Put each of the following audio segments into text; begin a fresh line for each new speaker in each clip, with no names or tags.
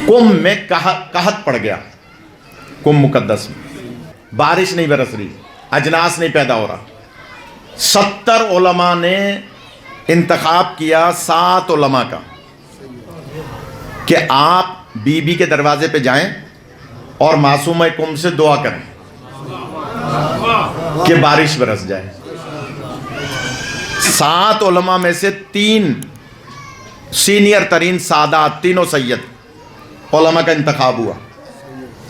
कुंभ में कहत पड़ गया, कुंभ मुकद्दस में बारिश नहीं बरस रही, अजनास नहीं पैदा हो रहा। 70 उलमा ने इंतखाब किया 7 उलमा का कि आप बीबी के दरवाजे पे जाएं और मासूम कुंभ से दुआ करें कि बारिश बरस जाए। 7 उलमा में से 3 सीनियर तरीन सादात, तीनों सैयद उलमा का इंतखाब हुआ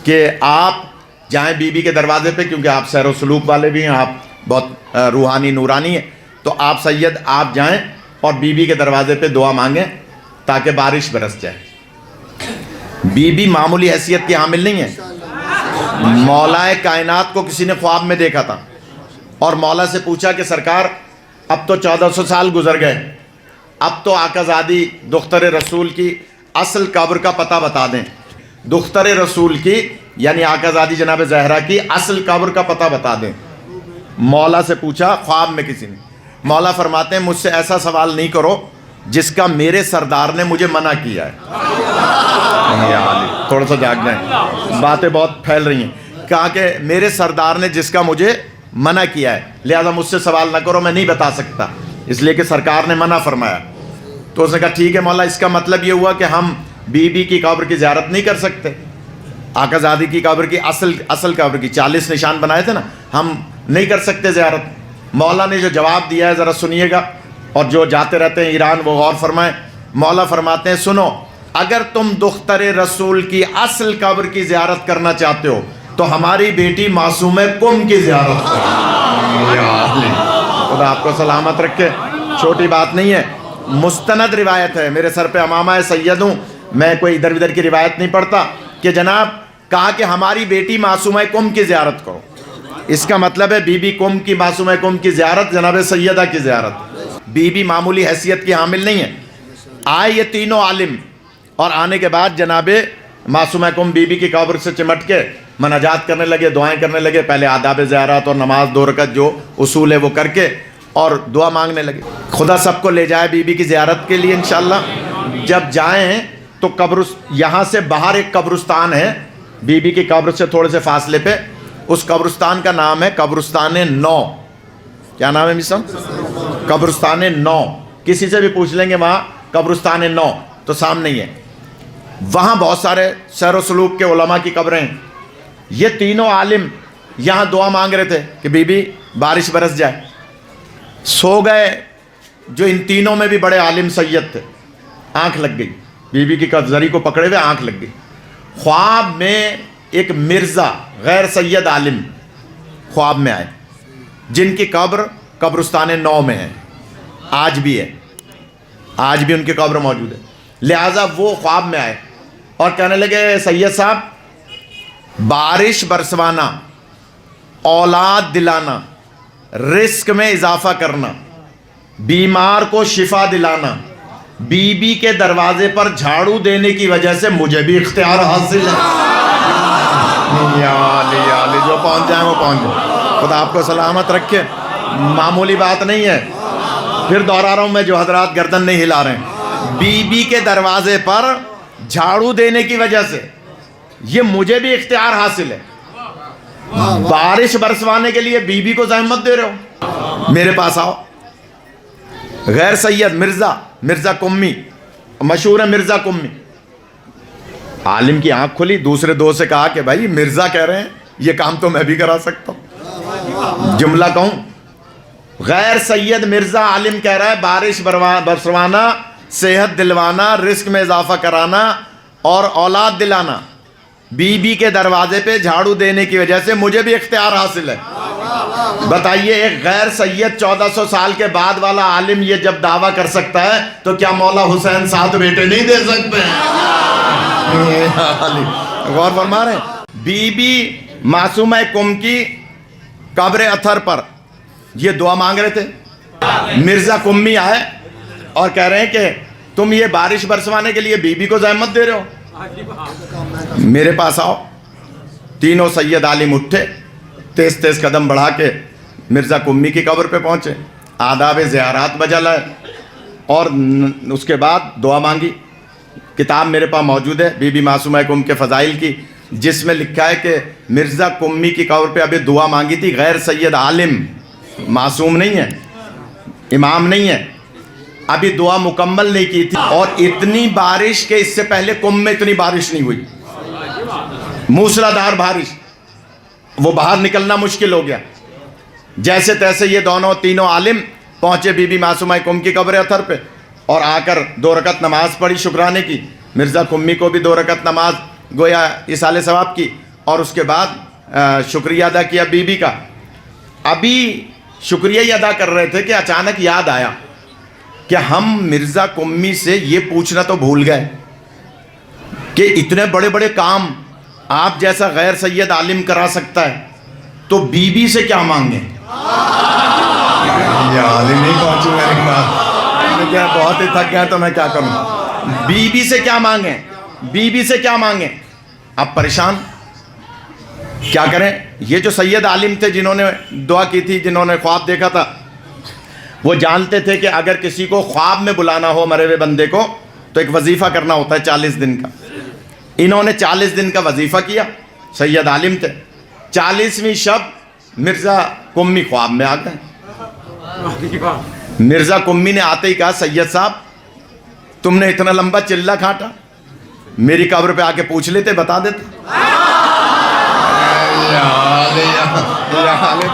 कि आप जाएं बीबी के दरवाजे पे, क्योंकि आप सैर व सलूक वाले भी हैं, आप बहुत रूहानी नूरानी हैं, तो आप सैयद आप जाएं और बीबी के दरवाजे पे दुआ मांगें ताकि बारिश बरस जाए। बीबी मामूली हैसियत की हामिल नहीं है। मौलाए कायनात को किसी ने ख्वाब में देखा था और मौला से पूछा कि सरकार अब तो 1400 साल गुजर गए, अब तो आकाज़ादी दुख्तर रसूल की असल कब्र का पता बता दें। दुख्तर रसूल की यानी आकाज़ादी जनाब ज़हरा की असल कब्र का पता बता दें। मौला से पूछा ख्वाब में किसी ने। मौला फरमाते हैं मुझसे ऐसा सवाल नहीं करो जिसका मेरे सरदार ने मुझे मना किया है। थोड़ा सा जाग जाए, बातें बहुत फैल रही हैं। कहा कि मेरे सरदार ने जिसका मुझे मना किया है, लिहाजा मुझसे सवाल ना करो, मैं नहीं बता सकता, इसलिए कि सरकार ने मना फरमाया। तो उसने कहा ठीक है मौला, इसका मतलब ये हुआ कि हम बीबी की कब्र की ज़ियारत नहीं कर सकते, आकाज़ादी की कब्र की असल कब्र की 40 निशान बनाए थे ना, हम नहीं कर सकते ज़ियारत। मौला ने जो जवाब दिया है ज़रा सुनिएगा, और जो जाते रहते हैं ईरान वो गौर फरमाएं। मौला फरमाते हैं सुनो, अगर तुम दुख्तर रसूल की असल कब्र की ज़ियारत करना चाहते हो तो हमारी बेटी मासूम कुंभ की ज़ियारत करो। खुदा आपको सलामत रखे, छोटी बात नहीं है, मुस्तनद रिवायत है, मेरे सर पे अमामा सैयद हूँ, मैं कोई इधर उधर की रिवायत नहीं पढ़ता, कि जनाब कहा कि हमारी बेटी मासूम कुंभ की ज़ियारत करो। इसका मतलब है बीबी कुंभ की, मासूम कुंभ की ज़ियारत, जनाब सैयदा की ज़ियारत। बीबी मामूली हैसियत की हामिल नहीं है। आए ये तीनों आलिम और आने के बाद जनाबे मासूम कुंभ बीबी की कब्र से चिमट के मनाजात करने लगे, दुआएं करने लगे। पहले आदाब ज़ियारत और नमाज 2 रकअत जो उसूल है वो करके और दुआ मांगने लगे। खुदा सबको ले जाए बीबी की ज़ियारत के लिए इंशाअल्लाह। जब जाएं तो कब्र, यहाँ से बाहर एक कब्रिस्तान है बीबी की कब्र से थोड़े से फासले पे, उस कब्रिस्तान का नाम है कब्रिस्तान 9। क्या नाम है मिसम? कब्रिस्तान 9। किसी से भी पूछ लेंगे वहाँ कब्रिस्तान 9 तो सामने ही है। वहाँ बहुत सारे सैर व सलूक के उलमा की कब्रें हैं। ये तीनों आलिम यहाँ दुआ मांग रहे थे कि बीबी बारिश बरस जाए। सो गए जो इन तीनों में भी बड़े आलिम सैयद थे, आँख लग गई, बीबी की कब्ज़री को पकड़े हुए आँख लग गई। ख्वाब में एक मिर्ज़ा गैर सैयद आलिम ख्वाब में आए, जिनकी कब्र कब्रिस्तान 9 में है, आज भी है, आज भी उनकी कब्र मौजूद है। लिहाजा वो ख्वाब में आए और कहने लगे सैयद साहब, बारिश बरसवाना, औलाद दिलाना, रिस्क में इजाफा करना, बीमार को शिफा दिलाना, बीबी के दरवाजे पर झाड़ू देने की वजह से मुझे भी इख्तियार हासिल है। या जो पहुंच जाए वो पहुंच जाए, खुदा आपको सलामत रखे, मामूली बात नहीं है। फिर दोहरा रहा हूं मैं, जो हजरात गर्दन नहीं हिला रहे हैं, बीबी के दरवाजे पर झाड़ू देने की वजह से ये मुझे भी इख्तियार हासिल है। बारिश बरसवाने के लिए बीबी को ज़हमत दे रहे हो, मेरे पास आओ। गैर सैयद मिर्ज़ा कुम्मी, मशहूर है मिर्ज़ा कुम्मी। आलिम की आंख खुली, दूसरे दो से कहा कि भाई मिर्ज़ा कह रहे हैं, ये काम तो मैं भी करा सकता हूँ। जुमला कहूँ, गैर सैयद मिर्ज़ा आलिम कह रहा है बारिश बरसवाना, सेहत दिलवाना, रिस्क में इजाफा कराना और औलाद दिलाना, बीबी के दरवाजे पे झाड़ू देने की वजह से मुझे भी इख्तियार हासिल है। बताइए, एक गैर सैयद 1400 साल के बाद वाला आलिम ये जब दावा कर सकता है तो क्या मौला हुसैन 7 बेटे नहीं दे सकते हैं? गौर फरमा रहे हैं। बीबी मासूमा कुंभ की कब्र अथर पर ये दुआ मांग रहे थे। मिर्ज़ा कुम्मी आए और कह रहे हैं कि तुम ये बारिश बरसवाने के लिए बीबी को ज़हमत दे रहे हो, मेरे पास आओ। तीनों सैयद आलिम उठे, तेज तेज कदम बढ़ा के मिर्ज़ा कुम्मी की कब्र पे पहुँचे, आदाब ज़ियारत बजा लाए और उसके बाद दुआ मांगी। کتاب میرے پاس موجود ہے بی بی معصومہ کم کے فضائل کی، جس میں لکھا ہے کہ مرزا کمی کی قبر پہ ابھی دعا مانگی تھی، غیر سید عالم، معصوم نہیں ہے، امام نہیں ہے، ابھی دعا مکمل نہیں کی تھی، اور اتنی بارش کہ اس سے پہلے کم میں اتنی بارش نہیں ہوئی، موسلادھار بارش، وہ باہر نکلنا مشکل ہو گیا۔ جیسے تیسے یہ دونوں تینوں عالم پہنچے بی بی معصومہ کم کی قبر اطہر پہ، اور آ کر 2 رکعت نماز پڑھی شکرانے کی، مرزا کمی کو بھی 2 رکعت نماز گویا ایصال ثواب کی، اور اس کے بعد شکریہ ادا کیا بی بی کا۔ ابھی شکریہ ہی ادا کر رہے تھے کہ اچانک یاد آیا کہ ہم مرزا کمی سے یہ پوچھنا تو بھول گئے کہ اتنے بڑے بڑے کام آپ جیسا غیر سید عالم کرا سکتا ہے، تو بی بی سے کیا مانگیں؟ یہ عالم نہیں پہنچی میرے پاس، بہت ہی تھک گیا تو میں کیا کروں؟ بی بی سے کیا مانگیں؟ بی بی سے کیا مانگیں؟ اب پریشان کیا کریں؟ یہ جو سید عالم تھے جنہوں نے دعا کی تھی، جنہوں نے خواب دیکھا تھا، وہ جانتے تھے کہ اگر کسی کو خواب میں بلانا ہو مرے ہوئے بندے کو تو ایک وظیفہ کرنا ہوتا ہے 40 دن کا۔ انہوں نے 40 دن کا وظیفہ کیا، سید عالم تھے۔ 40ویں شب مرزا کمی خواب میں آ گئے۔ مرزا کمی نے آتے ہی کہا، سید صاحب تم نے اتنا لمبا چلہ کھاٹا، میری قبر پہ آ کے پوچھ لیتے، بتا دیتے۔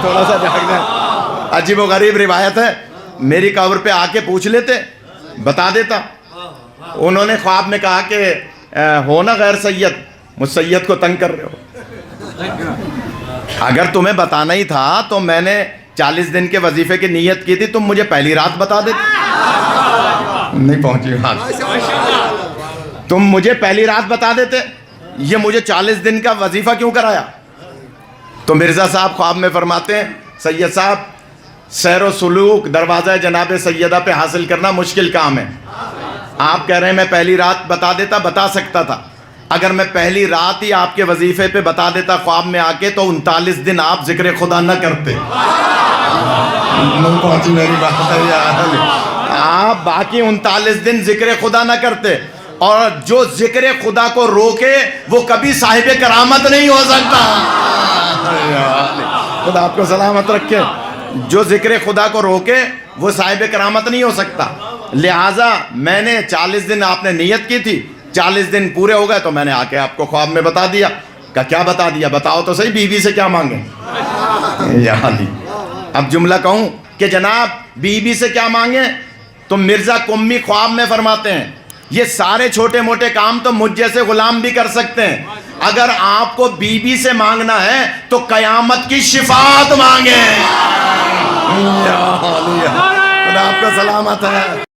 تھوڑا سا جاگ جائے، عجیب و غریب روایت ہے، میری قبر پہ آ کے پوچھ لیتے، بتا دیتا۔ انہوں نے خواب میں کہا کہ ہو نا غیر سید، مجھ سید کو تنگ کر رہے ہو، اگر تمہیں بتانا ہی تھا تو میں نے 40 دن کے وظیفے کی نیت کی تھی، تم مجھے پہلی رات بتا دیتے۔ نہیں پہنچی بات، تم مجھے پہلی رات بتا دیتے، یہ مجھے 40 دن کا وظیفہ کیوں کرایا؟ تو مرزا صاحب خواب میں فرماتے ہیں، سید صاحب سیر و سلوک دروازہ جناب سیدہ پہ حاصل کرنا مشکل کام ہے، آپ کہہ رہے ہیں میں پہلی رات بتا دیتا، بتا سکتا تھا، اگر میں پہلی رات ہی آپ کے وظیفے پہ بتا دیتا خواب میں آ کے تو 39 دن آپ ذکر خدا نہ کرتے۔ آپ باقی 39 دن ذکر خدا نہ کرتے، اور جو ذکر خدا کو روکے وہ کبھی صاحب کرامت نہیں ہو سکتا۔ خدا آپ کو سلامت رکھے، جو ذکر خدا کو روکے وہ صاحب کرامت نہیں ہو سکتا۔ لہٰذا میں نے 40 دن آپ نے نیت کی تھی، 40 دن پورے ہو گئے تو میں نے آ کے آپ کو خواب میں بتا دیا۔ کہ کیا بتا دیا؟ بتاؤ تو صحیح، بی بی سے کیا مانگیں؟ یا علی، اب جملہ کہوں کہ جناب بی بی سے کیا مانگیں، تو مرزا کمی خواب میں فرماتے ہیں یہ سارے چھوٹے موٹے کام تو مجھ جیسے غلام بھی کر سکتے ہیں، اگر آپ کو بی بی سے مانگنا ہے تو قیامت کی شفاعت مانگیں۔ خدا آپ کو سلامت ہے۔